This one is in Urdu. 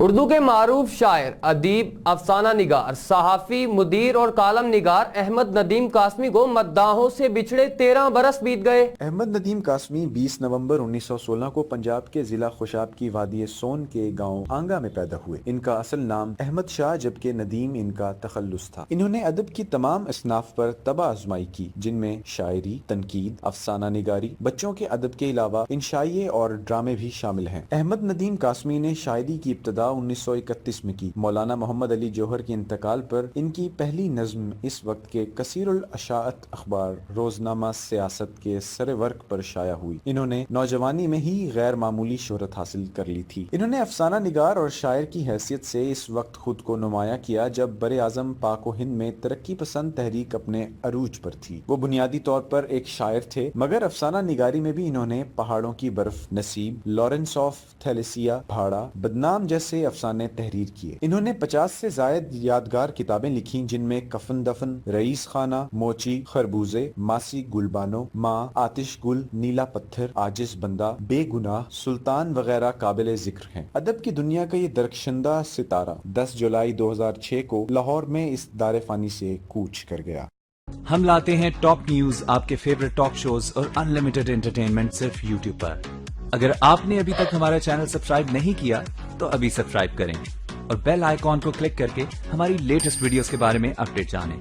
اردو کے معروف شاعر، ادیب، افسانہ نگار، صحافی، مدیر اور کالم نگار احمد ندیم قاسمی کو مداحوں سے بچھڑے 13 برس بیت گئے۔ احمد ندیم قاسمی 20 نومبر 1916 کو پنجاب کے ضلع خوشاب کی وادی سون کے گاؤں آنگا میں پیدا ہوئے۔ ان کا اصل نام احمد شاہ جبکہ ندیم ان کا تخلص تھا۔ انہوں نے ادب کی تمام اصناف پر طبع آزمائی کی، جن میں شاعری، تنقید، افسانہ نگاری، بچوں کے ادب کے علاوہ انشائیے اور ڈرامے بھی شامل ہیں۔ احمد ندیم قاسمی نے شاعری کی ابتدا 1931 میں کی۔ مولانا محمد علی جوہر کے انتقال پر ان کی پہلی نظم اس وقت کے کثیر الاشاعت اخبار روزنامہ سیاست کے سر ورق پر شائع ہوئی۔ انہوں نے نوجوانی میں ہی غیر معمولی شہرت حاصل کر لی تھی۔ انہوں نے افسانہ نگار اور شاعر کی حیثیت سے اس وقت خود کو نمایاں کیا جب بر اعظم پاک و ہند میں ترقی پسند تحریک اپنے عروج پر تھی۔ وہ بنیادی طور پر ایک شاعر تھے، مگر افسانہ نگاری میں بھی انہوں نے پہاڑوں کی برف، نصیب، لارنس آف تھیلیسیا، بھاڑا، بدنام جیسے افسانے تحریر کیے۔ انہوں نے 50 سے زائد یادگار کتابیں لکھیں، جن میں کفن دفن، رئیس خانہ، موچی، خربوزے، ماسی گلبانو، ماں، آتش گل، نیلا پتھر، عاجز بندہ، بے گناہ، سلطان وغیرہ قابل ذکر ہیں۔ ادب کی دنیا کا یہ درخشندہ ستارہ 10 جولائی 2006 کو لاہور میں اس دار فانی سے کوچ کر گیا۔ ہم لاتے ہیں ٹاپ نیوز، آپ کے فیورٹ ٹاک شوز اور انلمیٹڈ انٹرٹینمنٹ صرف یوٹیوب پر۔ اگر آپ نے ابھی تک ہمارا چینل سبسکرائب نہیں کیا تو ابھی سبسکرائب کریں اور بیل آئیکن کو کلک کر کے ہماری لیٹسٹ ویڈیوز کے بارے میں اپڈیٹ جانیں۔